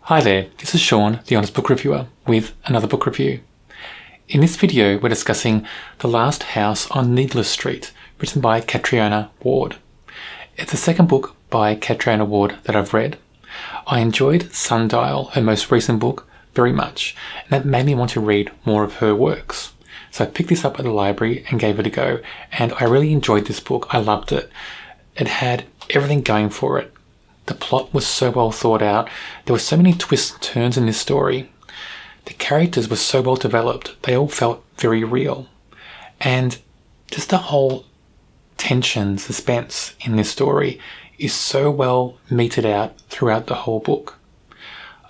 Hi there, this is Sean, the Honest Book Reviewer, with another book review. In this video, we're discussing The Last House on Needless Street, written by Catriona Ward. It's the second book by Catriona Ward that I've read. I enjoyed Sundial, her most recent book, very much, and that made me want to read more of her works. So I picked this up at the library and gave it a go, and I really enjoyed this book. I loved it. It had everything going for it. The plot was so well thought out. There were so many twists and turns in this story. The characters were so well developed. They all felt very real. And just the whole tension, suspense in this story is so well meted out throughout the whole book.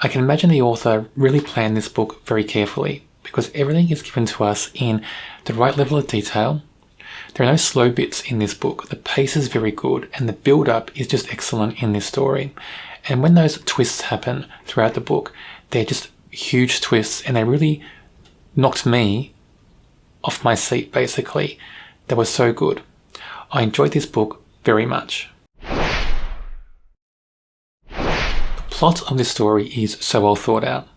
I can imagine the author really planned this book very carefully because everything is given to us in the right level of detail. There are no slow bits in this book. The pace is very good and the build-up is just excellent in this story. And when those twists happen throughout the book, they're just huge twists and they really knocked me off my seat, basically. They were so good. I enjoyed this book very much. The plot of this story is so well thought out.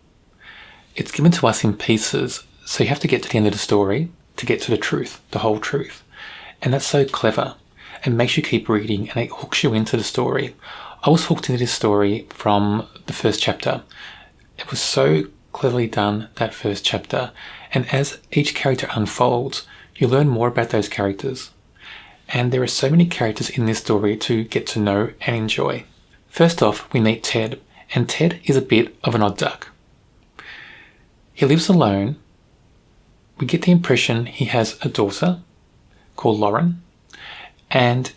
It's given to us in pieces, so you have to get to the end of the story to get to the truth, the whole truth. And that's so clever and makes you keep reading and it hooks you into the story. I was hooked into this story from the first chapter. It was so cleverly done, that first chapter. And as each character unfolds, you learn more about those characters. And there are so many characters in this story to get to know and enjoy. First off, we meet Ted, and Ted is a bit of an odd duck. He lives alone. We get the impression he has a daughter called Lauren, and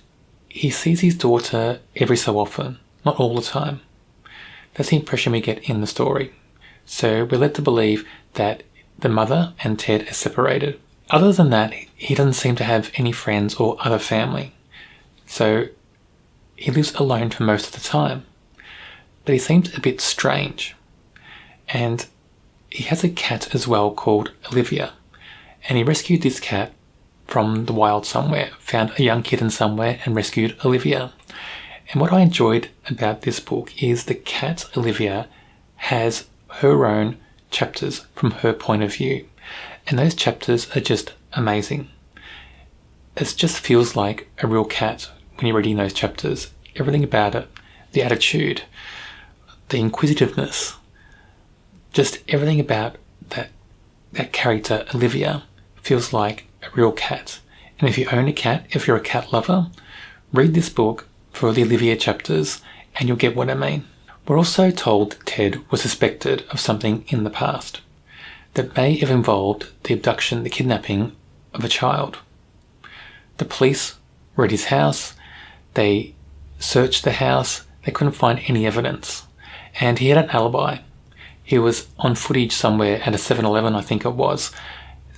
he sees his daughter every so often, not all the time. That's the impression we get in the story. So we're led to believe that the mother and Ted are separated. Other than that, he doesn't seem to have any friends or other family. So he lives alone for most of the time. But he seems a bit strange. And he has a cat as well called Olivia. And he rescued this cat from the wild somewhere, found a young kitten somewhere and rescued Olivia. And what I enjoyed about this book is the cat Olivia has her own chapters from her point of view. And those chapters are just amazing. It just feels like a real cat when you're reading those chapters. Everything about it, the attitude, the inquisitiveness, just everything about that character Olivia feels like a real cat. And if you own a cat, if you're a cat lover, read this book for the Olivia chapters and you'll get what I mean. We're also told Ted was suspected of something in the past that may have involved the abduction, the kidnapping of a child. The police were at his house, they searched the house, they couldn't find any evidence, and he had an alibi. He was on footage somewhere at a 7-Eleven, I think it was,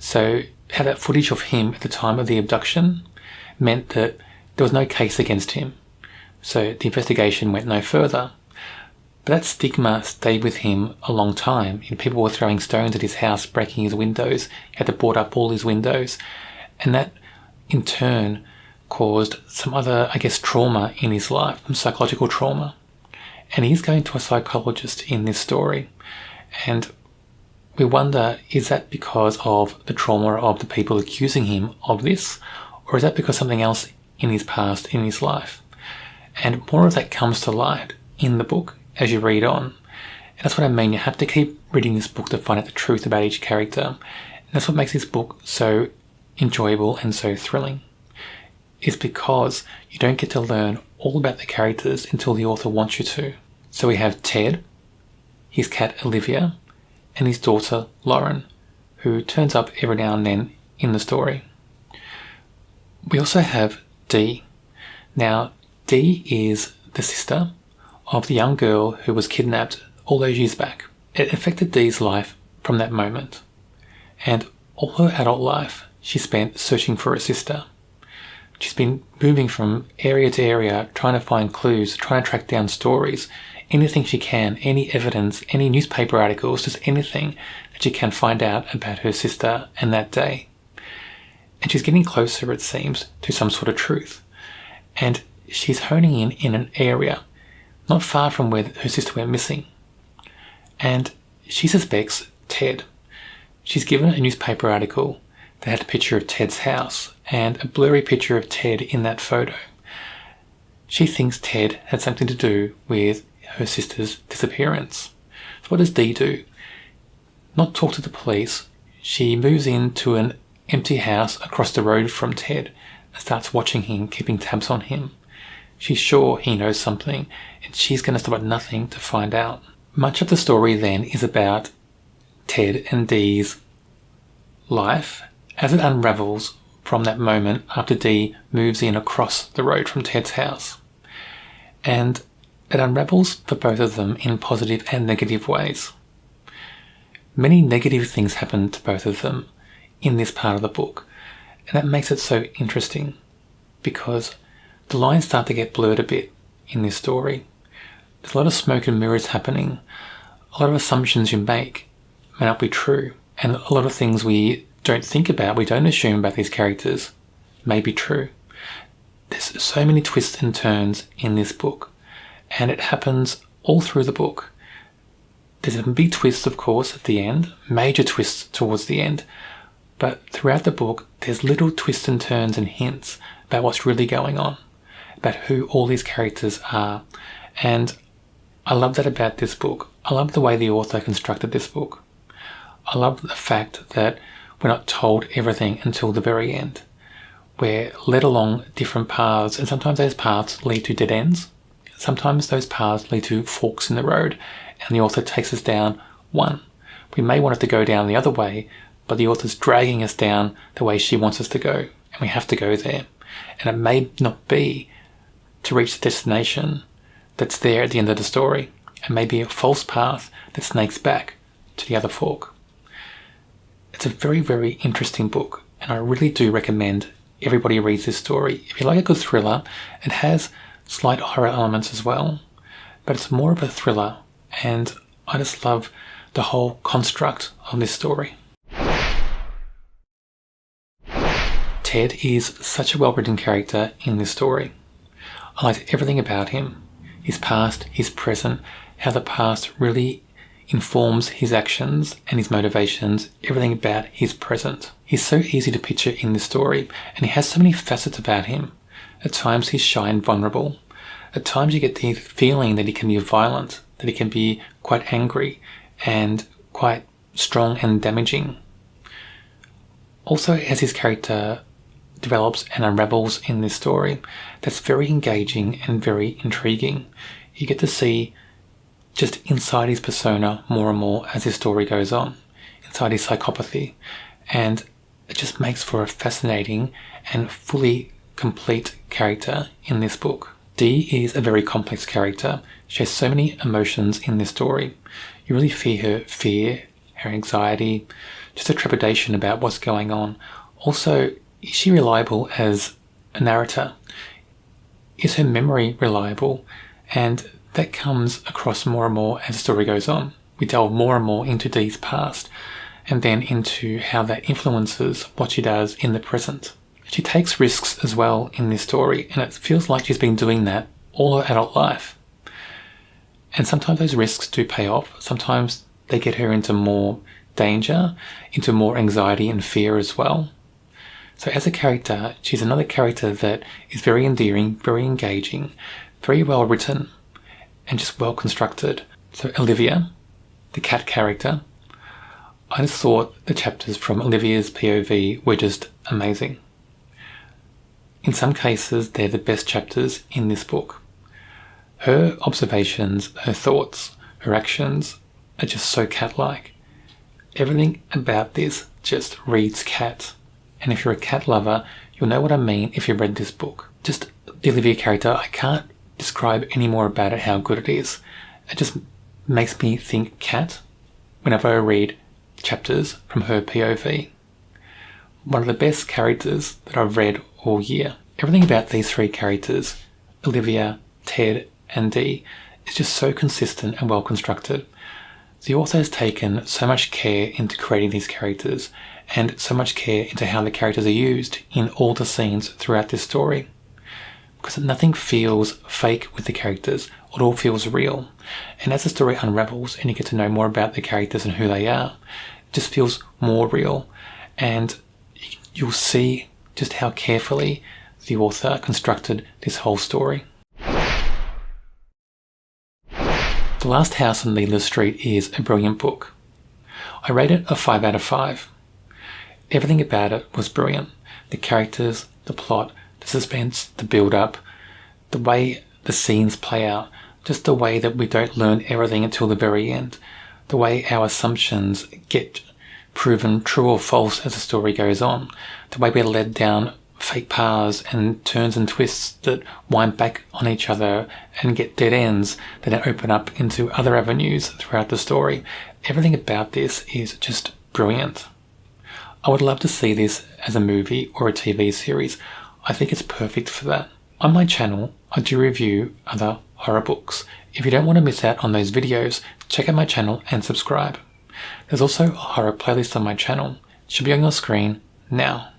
so had that footage of him at the time of the abduction meant that there was no case against him. So the investigation went no further. But that stigma stayed with him a long time. People were throwing stones at his house, breaking his windows. He had to board up all his windows. And that, in turn, caused some other, trauma in his life, some psychological trauma. And he's going to a psychologist in this story. And we wonder, is that because of the trauma of the people accusing him of this? Or is that because something else in his past, in his life? And more of that comes to light in the book as you read on. And that's what I mean. You have to keep reading this book to find out the truth about each character. And that's what makes this book so enjoyable and so thrilling. It's because you don't get to learn all about the characters until the author wants you to. So we have Ted, his cat Olivia, and his daughter Lauren, who turns up every now and then in the story. We also have Dee. Now, Dee is the sister of the young girl who was kidnapped all those years back. It affected Dee's life from that moment. And all her adult life, she spent searching for her sister. She's been moving from area to area, trying to find clues, trying to track down stories, anything she can, any evidence, any newspaper articles, just anything that she can find out about her sister and that day. And she's getting closer, it seems, to some sort of truth. And she's honing in an area not far from where her sister went missing. and she suspects Ted. She's given a newspaper article that had a picture of Ted's house and a blurry picture of Ted in that photo. She thinks Ted had something to do with her sister's disappearance. So what does Dee do? Not talk to the police. She moves into an empty house across the road from Ted and starts watching him, keeping tabs on him. She's sure he knows something, and she's going to stop at nothing to find out. Much of the story then is about Ted and Dee's life as it unravels from that moment after Dee moves in across the road from Ted's house. And it unravels for both of them in positive and negative ways. Many negative things happen to both of them in this part of the book, and that makes it so interesting because the lines start to get blurred a bit in this story. There's a lot of smoke and mirrors happening. A lot of assumptions you make may not be true, and a lot of things we don't think about, we don't assume about these characters may be true. There's so many twists and turns in this book, and it happens all through the book. There's a big twist, of course, at the end, major twists towards the end, but throughout the book there's little twists and turns and hints about what's really going on, about who all these characters are. And I love that about this book. I love the way the author constructed this book. I love the fact that we're not told everything until the very end. We're led along different paths, and sometimes those paths lead to dead ends. Sometimes those paths lead to forks in the road, and the author takes us down one. We may want it to go down the other way, but the author's dragging us down the way she wants us to go, and we have to go there. And it may not be to reach the destination that's there at the end of the story. It may be a false path that snakes back to the other fork. It's a very, very interesting book, and I really do recommend everybody reads this story. If you like a good thriller, it has slight horror elements as well, but it's more of a thriller, and I just love the whole construct of this story. Ted is such a well-written character in this story. I liked everything about him. His past, his present, how the past really informs his actions and his motivations, everything about his present. He's so easy to picture in this story, and he has so many facets about him. At times he's shy and vulnerable. At times you get the feeling that he can be violent, that he can be quite angry and quite strong and damaging. Also, as his character develops and unravels in this story, that's very engaging and very intriguing. You get to see just inside his persona more and more as his story goes on, inside his psychopathy, and it just makes for a fascinating and fully complete character in this book. Dee is a very complex character. She has so many emotions in this story. You really feel her fear, her anxiety, just a trepidation about what's going on. Also, is she reliable as a narrator? Is her memory reliable? And that comes across more and more as the story goes on. We delve more and more into Dee's past, and then into how that influences what she does in the present. She takes risks as well in this story, and it feels like she's been doing that all her adult life. And sometimes those risks do pay off. Sometimes they get her into more danger, into more anxiety and fear as well. So as a character, she's another character that is very endearing, very engaging, very well written, and just well constructed. So Olivia, the cat character, I just thought the chapters from Olivia's POV were just amazing. In some cases, they're the best chapters in this book. Her observations, her thoughts, her actions are just so cat-like. Everything about this just reads cat. And if you're a cat lover, you'll know what I mean if you've read this book. Just the Olivia character, I can't describe any more about it, how good it is. It just makes me think cat whenever I read chapters from her POV. One of the best characters that I've read all year. Everything about these three characters, Olivia, Ted and Dee, is just so consistent and well constructed. The author has taken so much care into creating these characters, and so much care into how the characters are used in all the scenes throughout this story. Because nothing feels fake with the characters it all feels real. And as the story unravels and you get to know more about the characters and who they are, it just feels more real. And you'll see just how carefully the author constructed this whole story. The Last House on Needless Street is a brilliant book. I rate it a 5 out of 5. Everything about it was brilliant. The characters, the plot, the suspense, the build-up, the way the scenes play out, just the way that we don't learn everything until the very end, the way our assumptions get proven true or false as the story goes on, the way we're led down fake paths and turns and twists that wind back on each other and get dead ends that then open up into other avenues throughout the story. Everything about this is just brilliant. I would love to see this as a movie or a TV series. I think it's perfect for that. On my channel, I do review other horror books. If you don't want to miss out on those videos, check out my channel and subscribe. There's also a horror playlist on my channel. It should be on your screen now.